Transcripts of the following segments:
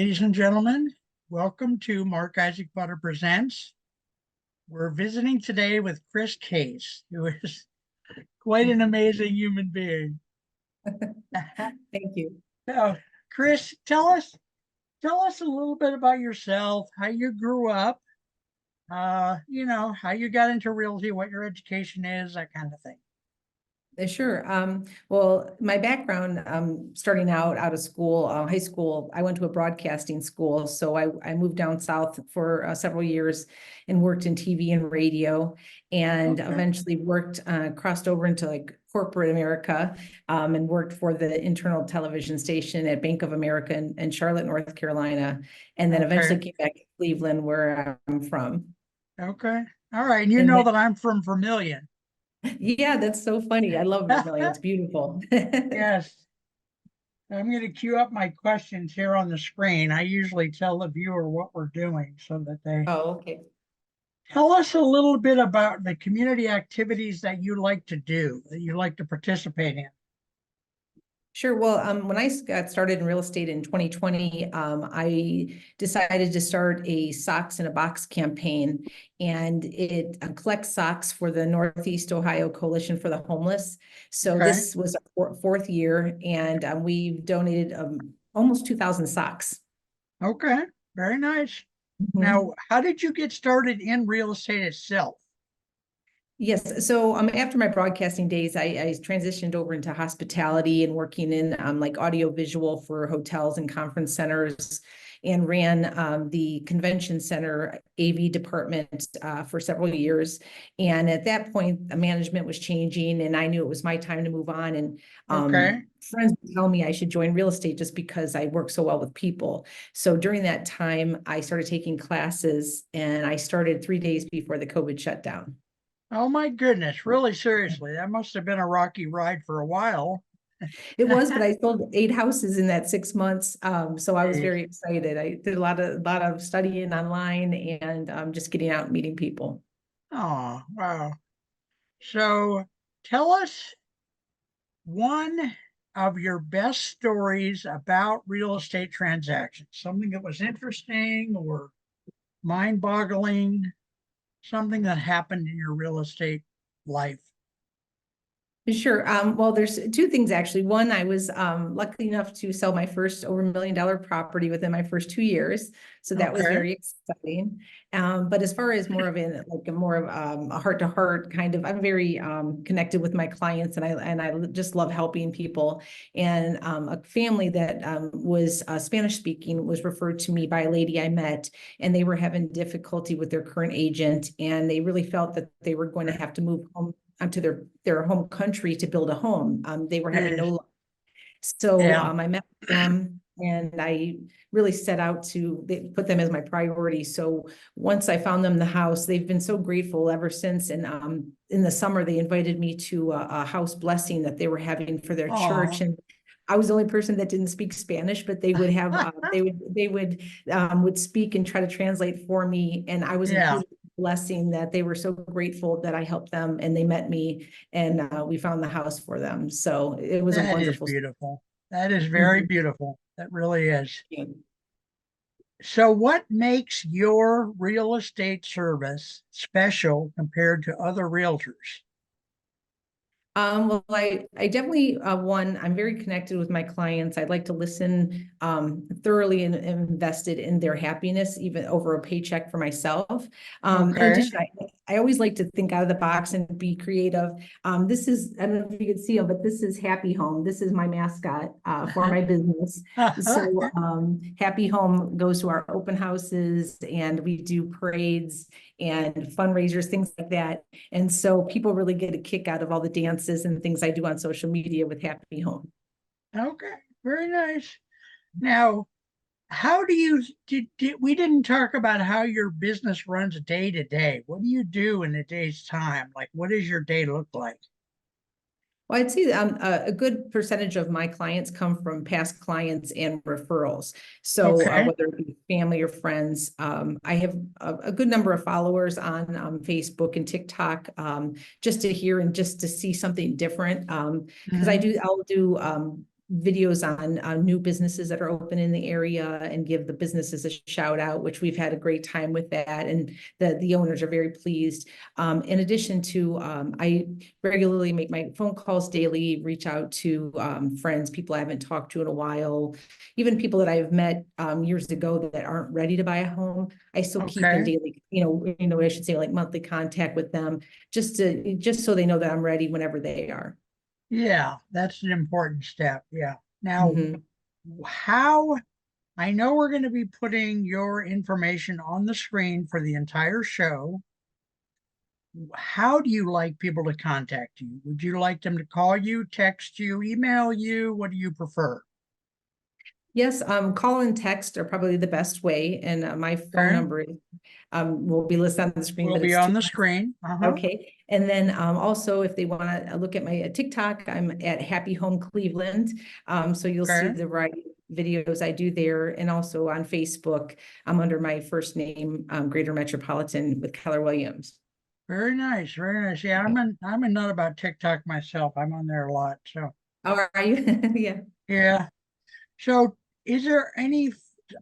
Ladies and gentlemen, welcome to Mark Isaac Butter Presents. We're visiting today with Chris Case, who is quite an amazing human being. Thank you. So, Chris, tell us a little bit about yourself, how you grew up, how you got into realty, what your education is, that kind of thing. Sure. Well, my background, starting out of school, high school, I went to a broadcasting school. So I moved down south for several years and worked in TV and radio, and Okay. eventually crossed over into like corporate America, and worked for the internal television station at Bank of America in Charlotte, North Carolina. And then eventually Okay. came back to Cleveland, where I'm from. Okay. All right. And you And know then, that I'm from Vermilion. yeah, that's so funny. I love Vermilion. It's beautiful. Yes. I'm going to queue up my questions here on the screen. I usually tell the viewer what we're doing so that they Oh, okay. tell us a little bit about the community activities that you like to do, that you like to participate in. Sure. Well, when I got started in real estate in 2020, I decided to start a Socks in a Box campaign, and it collects socks for the Northeast Ohio Coalition for the Homeless. So Okay. this was our fourth year, and we've donated almost 2,000 socks. Okay. Very nice. Mhm. Now, how did you get started in real estate itself? Yes. So after my broadcasting days, I transitioned over into hospitality and working in like audio visual for hotels and conference centers, and ran the convention center AV department for several years. And at that point, the management was changing, and I knew it was my time to move on. And Okay. friends would tell me I should join real estate just because I work so well with people. So during that time, I started taking classes, and I started 3 days before the COVID shutdown. Oh my goodness, really seriously. That must have been a rocky ride for a while. It was, but I sold 8 houses in that 6 months. So I was Jeez. very excited. I did a lot of studying online, and just getting out and meeting people. Oh, wow. So tell us one of your best stories about real estate transactions, something that was interesting or mind-boggling, something that happened in your real estate life. Sure. Well, there's two things actually. One, I was lucky enough to sell my first over $1 million property within my first 2 years, so that was Okay. very exciting. But as far as more of a heart-to-heart kind of, I'm very connected with my clients, and I just love helping people. And a family that was Spanish speaking was referred to me by a lady I met, and they were having difficulty with their current agent, and they really felt that they were going to have to move home to their home country to build a home. They were having no Jeez. luck. So Yeah. I met with them, and I really set out to put them as my priority. So once I found them the house, they've been so grateful ever since. And in the summer, they invited me to a house blessing that they were having for their church. Oh. And I was the only person that didn't speak Spanish, but they would have would speak and try to translate for me. And I was Yeah. included in the blessing, that they were so grateful that I helped them, and they met me, and we found the house for them. So it was a That is wonderful. beautiful. That is very Mhm. beautiful. That really is. Yeah. So, what makes your real estate service special compared to other realtors? Well, I definitely, I'm very connected with my clients. I'd like to listen, thoroughly and invested in their happiness, even over a paycheck for myself. In Okay. addition, I always like to think out of the box and be creative. This is, I don't know if you can see them, but this is Happy Home. This is my mascot, for my business. So, Happy Home goes to our open houses, and we do parades and fundraisers, things like that. And so people really get a kick out of all the dances and things I do on social media with Happy Home. Okay. Very nice. Now, how do you we didn't talk about how your business runs day to day. What do you do in a day's time? Like, what does your day look like? Well, I'd say a good percentage of my clients come from past clients and referrals. So Okay. whether it be family or friends, I have a good number of followers on Facebook and TikTok, just to hear and just to see something different. Because Mhm. I'll do videos on new businesses that are open in the area and give the businesses a shout out, which we've had a great time with that. And the owners are very pleased. In addition to, I regularly make my phone calls daily, reach out to friends, people I haven't talked to in a while, even people that I've met years ago that aren't ready to buy a home. I still keep in Okay. daily, I should say like monthly contact with them, just so they know that I'm ready whenever they are. Yeah, that's an important step. Yeah. Now, Mhm. how I know we're going to be putting your information on the screen for the entire show. How do you like people to contact you? Would you like them to call you, text you, email you? What do you prefer? Yes, call and text are probably the best way, and my phone Okay. number will be listed on the screen, Will but be it's on two. the screen. Uh-huh. Okay, and then also if they want to look at my TikTok, I'm at Happy Home Cleveland. So you'll see Okay. the variety of videos I do there, and also on Facebook, I'm under my first name, Greater Metropolitan with Keller Williams. Very nice. Very nice. Yeah, I'm a nut about TikTok myself. I'm on there a lot. So Oh, are you? Yeah. yeah. So is there any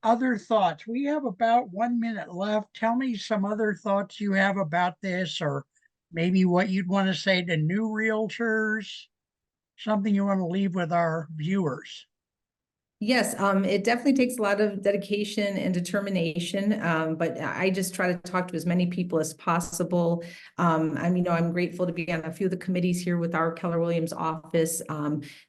other thoughts? We have about 1 minute left. Tell me some other thoughts you have about this, or maybe what you'd want to say to new realtors, something you want to leave with our viewers. Yes, it definitely takes a lot of dedication and determination, but I just try to talk to as many people as possible. I'm grateful to be on a few of the committees here with our Keller Williams office.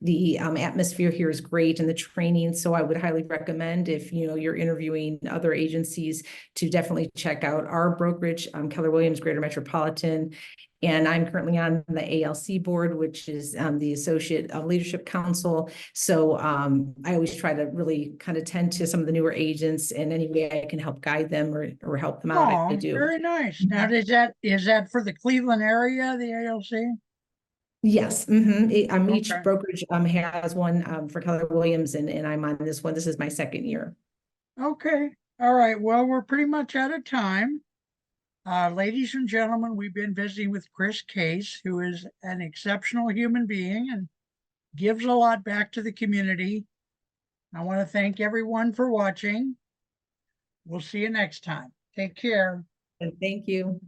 The atmosphere here is great and the training, so I would highly recommend if you're interviewing other agencies to definitely check out our brokerage, Keller Williams Greater Metropolitan. And I'm currently on the ALC board, which is the Associate Leadership Council. So I always try to really kind of tend to some of the newer agents in any way I can help guide them or help them out. I Oh, do. very nice. Now, is that for the Cleveland area, the ALC? Yes. Each Okay. brokerage has one for Keller Williams, and I'm on this one. This is my second year. Okay. All right. Well, we're pretty much out of time. Ladies and gentlemen, we've been visiting with Chris Case, who is an exceptional human being and gives a lot back to the community. I want to thank everyone for watching. We'll see you next time. Take care. And thank you.